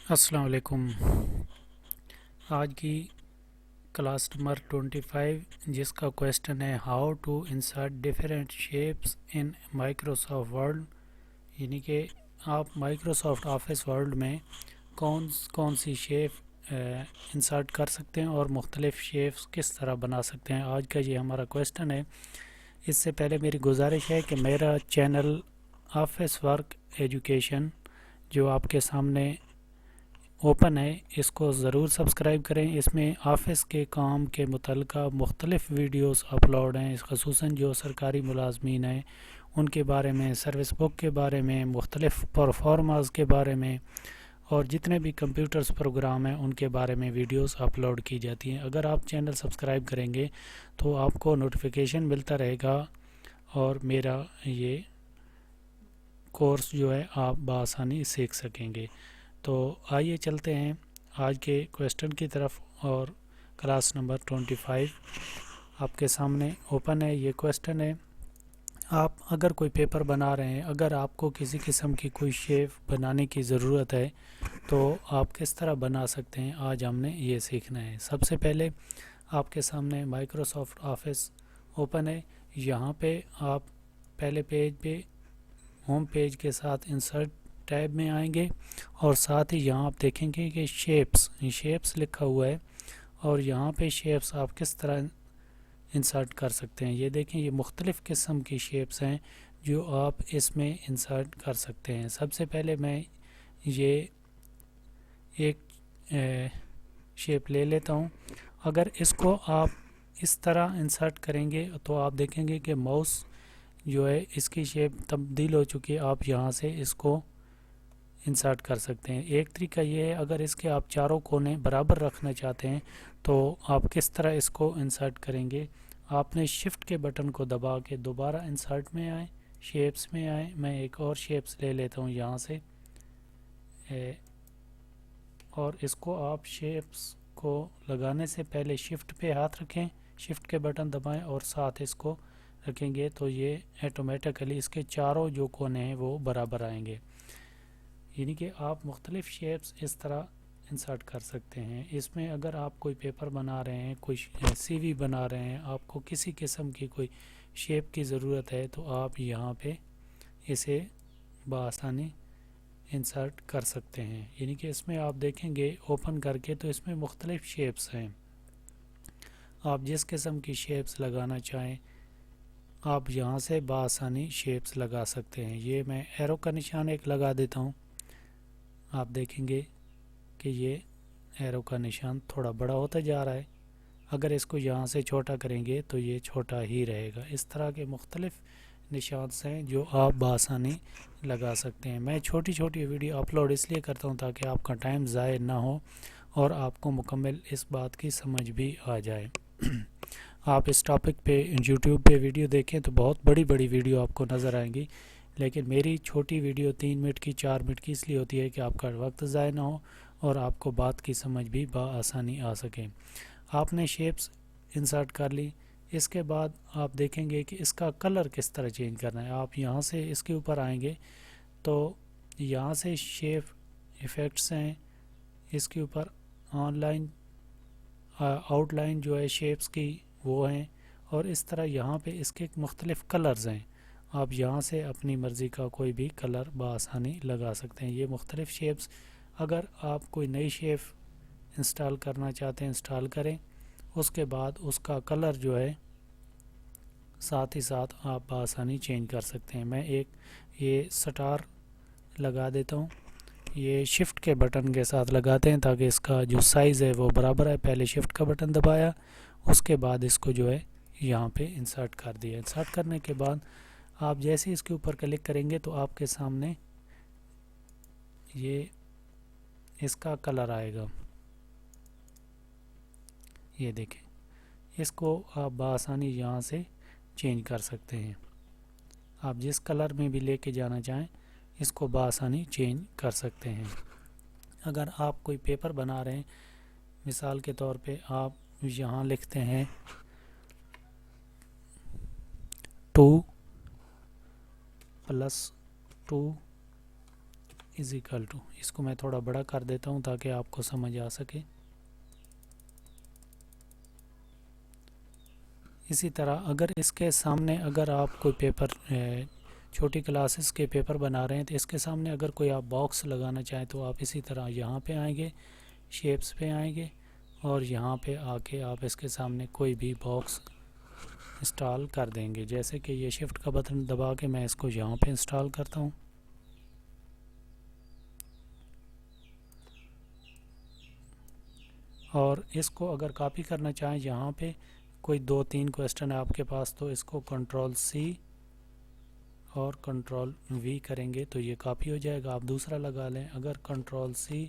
السلام علیکم۔ آج کی کلاس نمبر 25 جس کا کویسچن ہے how to insert different shapes in Microsoft Word, یعنی کہ آپ مائکروسافٹ آفس ورڈ میں کون سی شیپ انسرٹ کر سکتے ہیں اور مختلف شیپس کس طرح بنا سکتے ہیں۔ آج کا یہ ہمارا کویسچن ہے۔ اس سے پہلے میری گزارش ہے کہ میرا چینل آفس ورک ایجوکیشن جو آپ کے سامنے اوپن ہے، اس کو ضرور سبسکرائب کریں۔ اس میں آفس کے کام کے متعلقہ مختلف ویڈیوز اپلوڈ ہیں، خصوصاً جو سرکاری ملازمین ہیں ان کے بارے میں، سروس بک کے بارے میں، مختلف پرفارمرز کے بارے میں، اور جتنے بھی کمپیوٹرز پروگرام ہیں ان کے بارے میں ویڈیوز اپلوڈ کی جاتی ہیں۔ اگر آپ چینل سبسکرائب کریں گے تو آپ کو نوٹیفیکیشن ملتا رہے گا اور میرا یہ کورس جو ہے آپ بآسانی سیکھ سکیں گے۔ تو آئیے چلتے ہیں آج کے کویسچن کی طرف، اور کلاس نمبر 25 آپ کے سامنے اوپن ہے۔ یہ کویسچن ہے، آپ اگر کوئی پیپر بنا رہے ہیں، اگر آپ کو کسی قسم کی کوئی شیپ بنانے کی ضرورت ہے تو آپ کس طرح بنا سکتے ہیں، آج ہم نے یہ سیکھنا ہے۔ سب سے پہلے آپ کے سامنے مائکروسافٹ آفس اوپن ہے۔ یہاں پہ آپ پہلے پیج پہ ہوم پیج کے ساتھ انسرٹ ٹیب میں آئیں گے، اور ساتھ ہی یہاں آپ دیکھیں گے کہ شیپس لکھا ہوا ہے، اور یہاں پہ شیپس آپ کس طرح انسرٹ کر سکتے ہیں۔ یہ دیکھیں، یہ مختلف قسم کی شیپس ہیں جو آپ اس میں انسرٹ کر سکتے ہیں۔ سب سے پہلے میں یہ ایک شیپ لے لیتا ہوں۔ اگر اس کو آپ اس طرح انسرٹ کریں گے تو آپ دیکھیں گے کہ ماؤس جو ہے اس کی شیپ تبدیل ہو چکی ہے، آپ یہاں سے اس کو انسرٹ کر سکتے ہیں۔ ایک طریقہ یہ ہے، اگر اس کے آپ چاروں کونے برابر رکھنا چاہتے ہیں تو آپ کس طرح اس کو انسرٹ کریں گے۔ آپ نے شفٹ کے بٹن کو دبا کے دوبارہ انسرٹ میں آئیں، شیپس میں آئیں۔ میں ایک اور شیپس لے لیتا ہوں یہاں سے، اور اس کو آپ شیپس کو لگانے سے پہلے شفٹ پہ ہاتھ رکھیں، شفٹ کے بٹن دبائیں اور ساتھ اس کو رکھیں گے تو یہ ایٹومیٹیکلی اس کے چاروں جو کونے ہیں وہ برابر آئیں گے۔ یعنی کہ آپ مختلف شیپس اس طرح انسرٹ کر سکتے ہیں۔ اس میں اگر آپ کوئی پیپر بنا رہے ہیں، کوئی سی وی بنا رہے ہیں، آپ کو کسی قسم کی کوئی شیپ کی ضرورت ہے تو آپ یہاں پہ اسے بآسانی انسرٹ کر سکتے ہیں۔ یعنی کہ اس میں آپ دیکھیں گے اوپن کر کے تو اس میں مختلف شیپس ہیں، آپ جس قسم کی شیپس لگانا چاہیں آپ یہاں سے بآسانی شیپس لگا سکتے ہیں۔ یہ میں ایرو کا نشان ایک لگا دیتا ہوں، آپ دیکھیں گے کہ یہ ایرو کا نشان تھوڑا بڑا ہوتا جا رہا ہے۔ اگر اس کو یہاں سے چھوٹا کریں گے تو یہ چھوٹا ہی رہے گا۔ اس طرح کے مختلف نشانات ہیں جو آپ بآسانی لگا سکتے ہیں۔ میں چھوٹی چھوٹی ویڈیو اپلوڈ اس لیے کرتا ہوں تاکہ آپ کا ٹائم ضائع نہ ہو اور آپ کو مکمل اس بات کی سمجھ بھی آ جائے۔ آپ اس ٹاپک پہ یوٹیوب پہ ویڈیو دیکھیں تو بہت بڑی بڑی ویڈیو آپ کو نظر آئیں گی، لیکن میری چھوٹی ویڈیو 3 منٹ کی 4 منٹ کی اس لیے ہوتی ہے کہ آپ کا وقت ضائع نہ ہو اور آپ کو بات کی سمجھ بھی بآسانی آ سکے۔ آپ نے شیپس انسرٹ کر لی، اس کے بعد آپ دیکھیں گے کہ اس کا کلر کس طرح چینج کرنا ہے۔ آپ یہاں سے اس کے اوپر آئیں گے تو یہاں سے شیپ ایفیکٹس ہیں، اس کے اوپر آن لائن آؤٹ لائن جو ہے شیپس کی وہ ہیں، اور اس طرح یہاں پہ اس کے مختلف کلرز ہیں۔ آپ یہاں سے اپنی مرضی کا کوئی بھی کلر بآسانی لگا سکتے ہیں۔ یہ مختلف شیپس، اگر آپ کوئی نئی شیپ انسٹال کرنا چاہتے ہیں انسٹال کریں، اس کے بعد اس کا کلر جو ہے ساتھ ہی ساتھ آپ بآسانی چینج کر سکتے ہیں۔ میں ایک یہ سٹار لگا دیتا ہوں، یہ شفٹ کے بٹن کے ساتھ لگاتے ہیں تاکہ اس کا جو سائز ہے وہ برابر ہے۔ پہلے شفٹ کا بٹن دبایا، اس کے بعد اس کو جو ہے یہاں پہ انسرٹ کر دیا۔ انسرٹ کرنے کے بعد آپ جیسے اس کے اوپر کلک کریں گے تو آپ کے سامنے یہ اس کا کلر آئے گا، یہ دیکھیں۔ اس کو آپ بآسانی یہاں سے چینج کر سکتے ہیں، آپ جس کلر میں بھی لے کے جانا چاہیں اس کو بآسانی چینج کر سکتے ہیں۔ اگر آپ کوئی پیپر بنا رہے ہیں، مثال کے طور پہ آپ یہاں لکھتے ہیں 2+2 از اکول ٹو، اس کو میں تھوڑا بڑا کر دیتا ہوں تاکہ آپ کو سمجھ آ سکے. اسی طرح اگر اس کے سامنے اگر آپ کوئی پیپر چھوٹی کلاسز کے پیپر بنا رہے ہیں تو اس کے سامنے اگر کوئی آپ باکس لگانا چاہیں تو آپ اسی طرح یہاں پہ آئیں گے، شیپس پہ آئیں گے اور یہاں پہ آ کے آپ اس کے سامنے کوئی بھی باکس انسٹال کر دیں گے. جیسے کہ یہ شفٹ کا بٹن دبا کے میں اس کو یہاں پہ انسٹال کرتا ہوں. اور اس کو اگر کاپی کرنا چاہیں یہاں پہ کوئی 2-3 کویسچن ہے آپ کے پاس تو اس کو کنٹرول سی اور کنٹرول وی کریں گے تو یہ کاپی ہو جائے گا. آپ دوسرا لگا لیں. اگر کنٹرول سی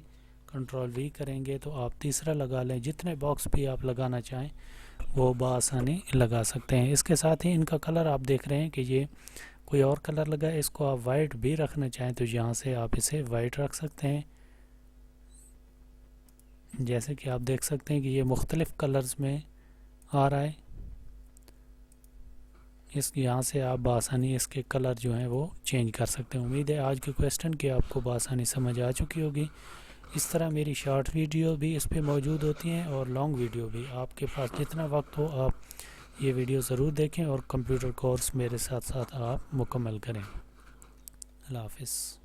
کنٹرول وی کریں گے تو آپ تیسرا لگا لیں. جتنے باکس بھی آپ لگانا چاہیں وہ بآسانی لگا سکتے ہیں. اس کے ساتھ ہی ان کا کلر آپ دیکھ رہے ہیں کہ یہ کوئی اور کلر لگا ہے. اس کو آپ وائٹ بھی رکھنا چاہیں تو یہاں سے آپ اسے وائٹ رکھ سکتے ہیں. جیسے کہ آپ دیکھ سکتے ہیں کہ یہ مختلف کلرز میں آ رہا ہے. اس یہاں سے آپ بآسانی اس کے کلر جو ہیں وہ چینج کر سکتے ہیں. امید ہے آج کے کویسچن کی آپ کو بآسانی سمجھ آ چکی ہوگی. اس طرح میری شارٹ ویڈیو بھی اس پہ موجود ہوتی ہیں اور لانگ ویڈیو بھی. آپ کے پاس جتنا وقت ہو آپ یہ ویڈیو ضرور دیکھیں اور کمپیوٹر کورس میرے ساتھ ساتھ آپ مکمل کریں. اللہ حافظ.